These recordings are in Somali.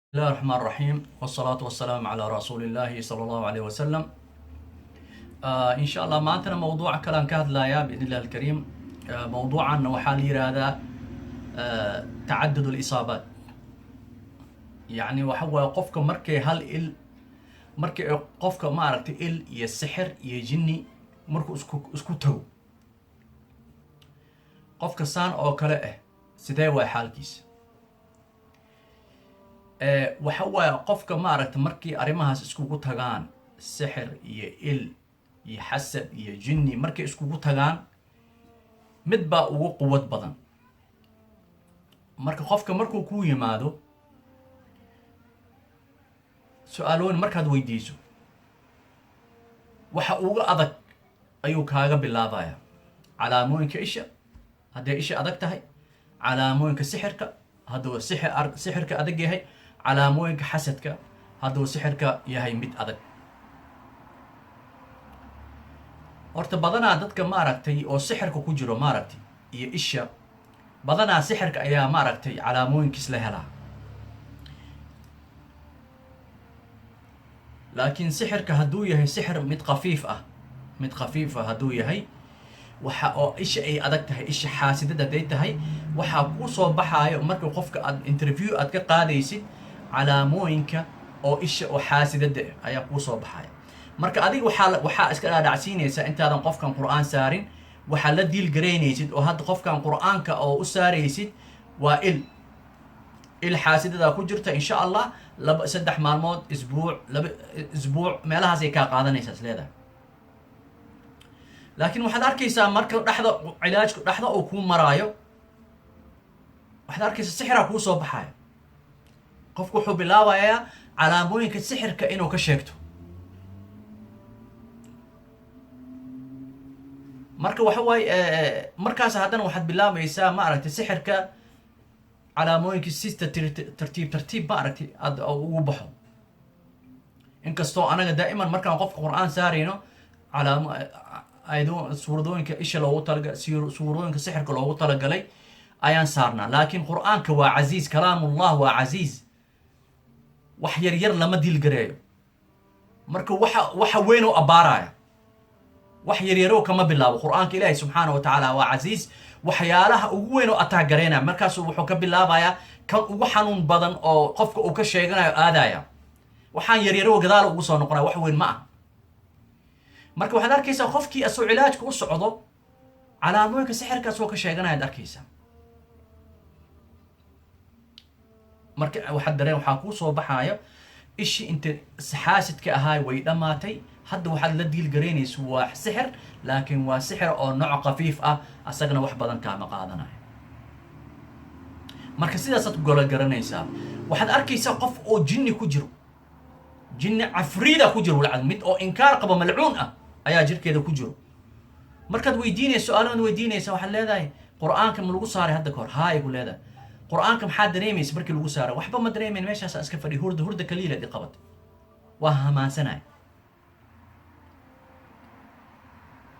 بسم الله الرحمن الرحيم والصلاة والسلام على رسول الله صلى الله عليه وسلم. إن شاء الله maantana موضوع kalaan ka hadlayaa بإذن الله الكريم. موضوعan waxaa la yiraahdaa تعدد الإصابات. يعني waxa waaye qofka markay qofka maaragtay il iyo sixir iyo jinni markuu isku tago qofka saan oo kale sidee waa xaalkiisa. waxa waaye qofka maaragtay markii arrimahaas iskugu tagaan sixir iyo il iyo xasad iyo jinni markay iskugu tagaan mid baa ugu quwad badan. marka qofka markuu ku yimaado su-aaloon markaad weydiiso waxa uga adag ayuu kaaga bilaabaya. calaamooyinka isha hadday isha adag tahay, calaamooyinka sixirka hadduu sixirka adag yahay, calaamooyinka xasadka hadduu sixirka yahay mid adag. horta badanaa dadka maaragtay oo sixirka ku jiro maaragtay iyo isha badanaa sixirka ayaa maaragtay calaamooyinkiis la helaa. laakiin sixirka hadduu yahay sixir mid khafiif ah hadduu yahay waxa oo isha ay adag tahay, isha xaasidada hadday tahay waxaa kuu soo baxaayo marka qofka aad interview aad ka qaadaysid calaamooyinka oo isha oo xaasidada ayaa kuu soo baxaya. marka adiga waxaa iska dhaadhacsiinaysaa intaadan qofkan qur'aan saarin waxaa la diil garaynaysid oo hadda qofkan qur'aanka oo u saaraysid waa il xaasidadaa ku jirta. insha allah 3 maalmood isbuuc meelahaasay kaa qaadanaysaa is leedahay. laakiin waxaad arkaysaa marka cilaajku dhexda uu kuu maraayo waxaad arkaysaa sixiraa kuu soo baxayo. qofku wuxuu bilaabayaa calaamooyinka sixirka inuu ka sheegto. marka waxa waaye markaas haddana waxaad bilaabaysaa maaragtay sixirka calaamooyinkii si tartiib maaragtay aad ugu baxo. inkastoo anaga daa'iman markaan qofka qur'aan saarayno suuradooyinka isha loogu talagalay, suuradooyinka sixirka loogu talagalay ayaan saarnaa. laakiin qur'aanka waa casiiz, kalaamullah waa casiiz, wax yaryar lama diilgareeyo. marka waxa weyn oo abbaaraya wax yaryaro kama bilaabo. qur'aanka ilaahay subxaanahu wa tacaala waa casiiz, waxyaalaha ugu weyn oo ataagaraynaya markaasuu wuxuu ka bilaabayaa kan ugu xanuun badan oo qofka uu ka sheeganayo aadaya. waxaan yaryaro gadaal ugu soo noqonaya wax weyn ma ah. marka waxaad arkaysaa qofkii asoo cilaajka u socdo calaamooyinka sixirkaas oo ka sheeganayaad arkaysaa. marka waxaa kuu soo baxayo ishii inta xaasidka ahaay way dhammaatay. hadda waxaad la diilgaraynaysa waa sixir, laakiin waa sixir oo nooc khafiif ah, asagana wax badan kaama qaadanayo. marka sidaasaad ku garanaysaa. waxaad arkaysaa qof oo jinni ku jiro, jinni cafriida ku jiro, mid oo inkaar qabo malcuun ah ayaa jirkeeda ku jiro. markaad weydiinayso su-aalaad weydiinaysa waxaad leedahay qur'aanka ma lagu saaray hadda kahor? haay ku leedahay. qur'aanka maxaad dareemaysa markii lagu saaray? waxba ma dareemayn, meeshaasaan iska fadhi, hurda kaliilaad i qabatay, waa hamaansanay.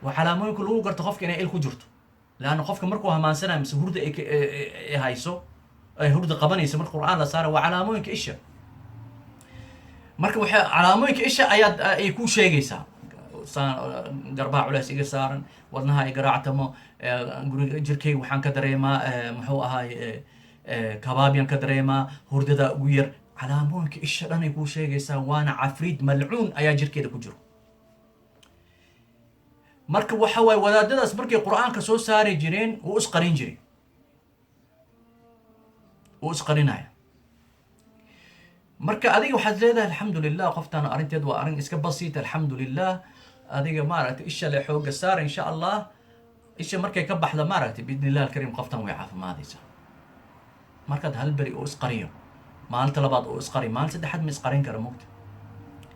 waa calaamooyinka lagu garto qofka inay il ku jirto. laanna qofka markuu hamaansanayo mise hurda ay hayso ay hurda qabanayso marka qur'aan la saaray waa calaamooyinka isha. marka waxay calaamooyinka isha ay ku sheegaysaa garbaha culays iga saaran, wadnaha ay garaactamo, guriga jirkayga waxaan ka dareemaa muxuu ahaay kabaabyan ka dareemaa, hurdada ugu yar. calaamooyinka isha dhan ay kuu sheegaysaa, waana cafriid malcuun ayaa jirkeeda ku jiro. marka waxa waaye wadaadadaas markay qur'aanka soo saari jireen wuu isqarin jiray, wuu isqarinaya. marka adiga waxaad leedahay alxamdulilah, qoftaan arrinteed waa arrin iska basiit, alxamdulilah. adiga maaragtay isha le xooga saara insha allah. isha markay ka baxda maaragtay biidni illah alkariim qoftan way caafimaadaysaa. markaad hal beri oo isqariyo, maalinta labaad oo isqari, maalin saddexaad ma isqarin kara mogta.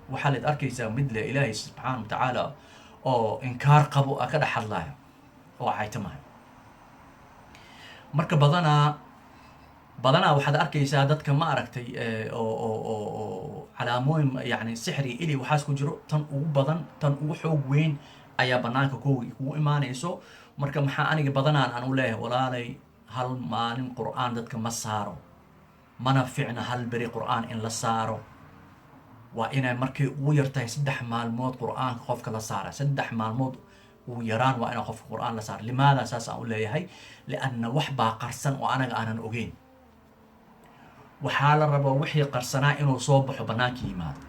waxaa leed arkaysaa mid le ilaahay subxaana wa tacaala oo inkaar qabo ka dhex hadlaya oo caytamayo. marka badanaa waxaad arkaysaa dadka maaragtay oo calaamooyin yani sixir iyo ili waxaas ku jiro, tan ugu badan, tan ugu xoog weyn ayaa banaanka kugu imaanayso. marka maxaa aniga badanaan aan u leeyahay walaalay hal maalin qur'aan dadka ma saaro, mana fiicna hal beri qur'aan in la saaro. waa inay markay ugu yartahay 3 maalmood qur'aanka qofka la saara. 3 maalmood ugu yaraan waa inaa qofka qur'aan la saara. limaada saas aan u leeyahay? lianna wax baa qarsan oo anaga aanan ogeyn. waxaa la rabaa wixii qarsanaa inuu soo baxo bannaanka yimaado.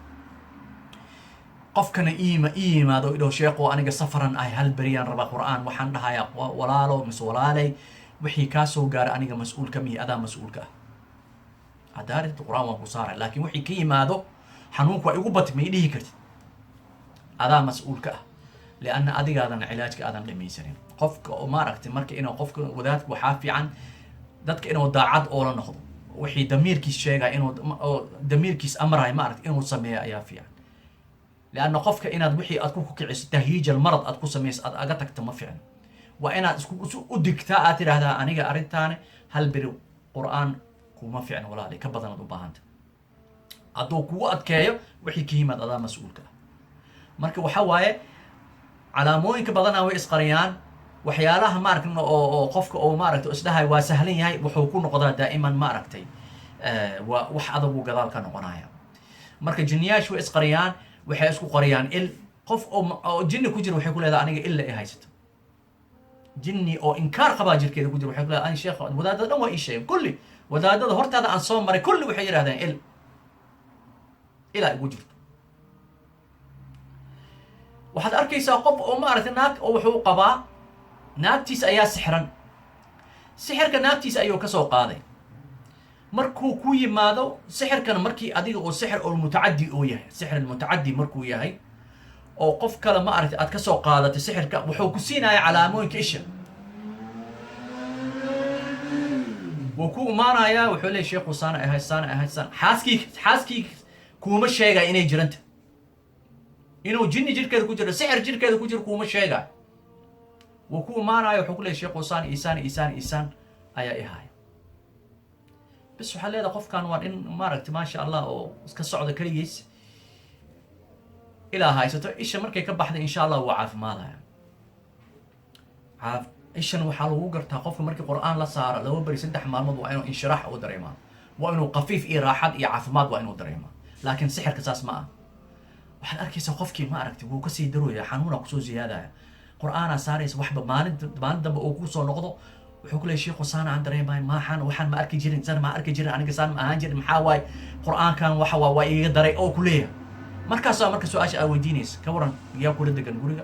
qofkana yimaado idhow sheekho aniga safaran ahay hal beriyaan rabaa qur'aan, waxaan dhahayaa walaalo mise walaalay wixii kaa soo gaara aniga mas-uul ka mihi, adaa mas-uulka ah. haddaa arrinta qur'aan waan ku saaray, laakiin wixii ka yimaado xanuunku waa igu bati ma i dhihi kartid. adaa mas-uulka ah, lianna adigaadan cilaajka aadan dhamaysanin. qofka oo maaragtay marka inuu qofka wadaadka waxaa fiican dadka inuu daacad oo la noqdo. wixii damiirkiis sheegaya inuu damiirkiis amrahay maaragtay inuu sameeyo ayaa fiican. lianna qofka inaad wixii aad ku kiciso tahyiijal marad aad ku samayso aad aga tagto ma fiicno. waa inaad isku u digtaa aad tidhaahdaa aniga arrintaani hal beri qur'aan kuma fiicno walaali, ka badanaad u baahanta. hadduu kugu adkeeyo wixii ka yimaad adaa mas-uulka ah. marka waxa waaye calaamooyinka badanaa way isqariyaan. waxyaalaha maaragtay oo qofka oo maaragtay isdhahay waa sahlan yahay wuxuu ku noqdaa daa'iman maaragtay waa wax adagu gadaal ka noqonaya. marka jinniyaashu way isqariyaan, waxay isku qariyaan il. qof oo jinni ku jira waxay ku leedahay aniga illa ay haysato. jinni oo inkaar qabaa jirkeeda ku jira waxay ku leedahay ani sheekh wadaadada dhan waa ii sheegay kulli wadaadada hortaada aan soo maray kulli waxay yidhahdeen ilaa igu jirto. waxaad arkaysaa qof oo maaragtay naag oo wuxuu qabaa naagtiisa ayaa sixran. sixirka naagtiisa ayuu ka soo qaaday. markuu ku yimaado sixirkana markii adiga oo sixir oo mutacaddi oo yahay, sixir mutacaddi markuu yahay oo qof kale maaragtay aad ka soo qaadatay sixirka, wuxuu ku siinaya calaamooyinka isha. wuu ku imaanayaa wuxuu leeyahay sheekhu saana ahay saana ahay saana. xaaskii kuuma sheegaya inay jiranta, inuu jinni jirkeeda ku jiro, sixir jirkeeda ku jiro kuuma sheegaya. wuu ku imaanaya wuxuu ku leeyahay sheekhu saana isaan ayaa ihaaya. bas waxaa leedahay qofkan waa in maaragtay maasha allah oo iska socda keligiis ilaa haysato. isha markay ka baxday insha allah waa caafimaadaya. ishan waxaa lagu gartaa qofka markii qur'aan la saaro 2 beri 3 maalmood waa inuu inshiraax u dareemaa, waa inuu qafiif iyo raaxad iyo caafimaad waa inuu dareemaa. laakiin sixirka saas ma ah. waxaad arkaysaa qofkii maaragtay wuu kasii darooya, xanuuna kusoo ziyaadaya. qur'aanaa saaraysa waxba maalin dambe uu ku soo noqdo wuxuu ku leeyahay sheekhu saana aan dareemayn maaxan waxaan ma arki jirin, san ma arki jirin, aniga saan ma ahaan jirin, maxaa waaye qur'aankan waxa waa iiga daray oo ku leeyahay. markaasaa marka su-aasha aad weydiinaysa ka waran yaa kula degan guriga,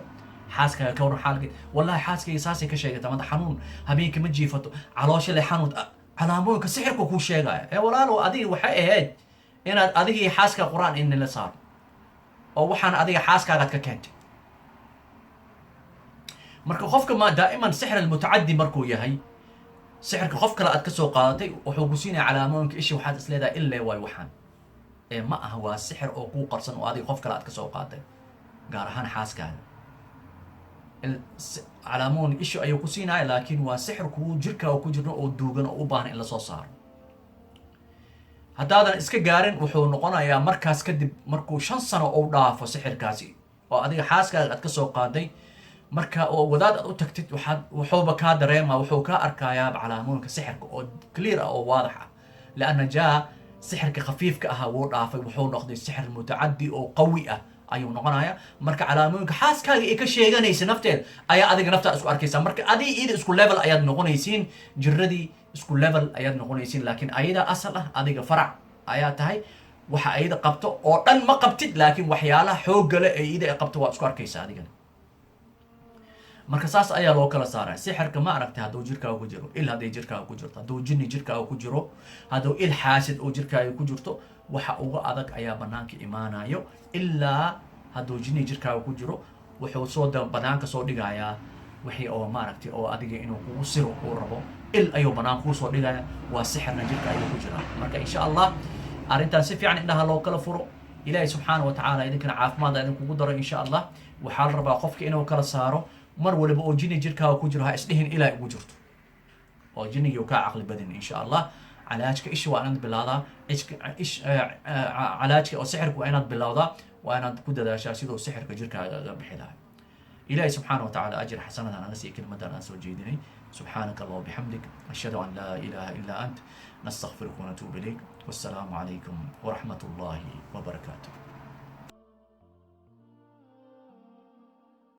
xaaskaaga ka waran xaalkeed. wallahi xaaskayga saasay ka sheegata madax xanuun, habeenka ma jiifato, caloosha le xanuun. calaamooyinka sixirka kuu sheegaya. walaalow adiga waxay ahayd inaad adiga iyo xaaska qur'aan in la saaro oo waxaan adiga xaaskaagaad ka keentay. marka qofka ma daa'iman sixir almutacaddi markuu yahay, sixirka qof kale aad ka soo qaadatay wuxuu ku siinaya calaamooyinka isha, waxaad is leedahay illee waay waxaan. ma aha waa sixir oo kuu qarsan oo adiga qof kale aad ka soo qaaday, gaar ahaan xaaskaaga. calaamooyin isha ayuu ku siinaya, laakiin waa sixir kuu jirkaaga ku jirno oo duugan oo u baahan in lasoo saaro. haddaadan iska gaarin wuxuu noqonayaa markaas kadib markuu 5 sano uu dhaafo sixirkaasi oo adiga xaaskaaga aad ka soo qaaday, marka oo wadaad aad u tagtid wuxuuba kaa dareemaa, wuxuu kaa arkayaa calaamooyinka sixirka oo clear ah oo waadax ah. lianna jaa sixirka khafiifka ahaa wuu dhaafay, wuxuu noqday sixir mutacaddi oo qawi ah ayuu noqonayaa. marka calaamooyinka xaaskaaga ay ka sheeganaysa nafteed ayaa adiga naftaa isku arkaysaa. marka adiga iyada isku level ayaad noqonaysiin, jiradii isku level ayaad noqonaysiin, laakiin ayada asal ah adiga farac ayaa tahay. waxa ayada qabto oo dhan ma qabtid, laakiin waxyaalaha xoogga leh ee iyada ay qabto waa isku arkaysaa adigana. marka saas ayaa loo kala saaraa. sixirka ma aragtay hadduu jirkaaga ku jiro, il hadday jirkaaga ku jirto, hadduu jinni jirkaaga ku jiro, hadduu il xaasid oo jirkaaga ku jirto, waxa uga adag ayaa banaanka imaanayo. ilaa hadduu jinni jirkaaga ku jiro wuxuu soo banaanka soo dhigayaa wixii oo maaragtay oo adiga inuu kugu siro uu rabo, il ayuu banaanka kuu soo dhigaya, waa sixirna jirka ayuu ku jiraa. marka insha allah arrintan si fiican indhaha loo kala furo. ilaahay subxaana wa tacaala idinkana caafimaad idinkugu daro insha allah. waxaa la rabaa qofka inuu kala saaro mar waliba oo jinni jirkaaga ku jiro ha isdhihin ilaa igu jirto oo jinnigii kaa caqli badin insha allah. calaajka isha waa inaad bilowdaa, calaajka oo sixirka waa inaad bilowdaa, waa inaad ku dadaashaa sidoo sixirka jirkaaga ga bixi lahaa. ilaahay subxaana wa tacaala ajir xasanada naga siiyo kelmadan aan soo jeedinay. سبحانك الله وبحمدك، أشهد أن لا إله إلا أنت، نستغفرك ونتوب إليك، والسلام عليكم ورحمة الله وبركاته.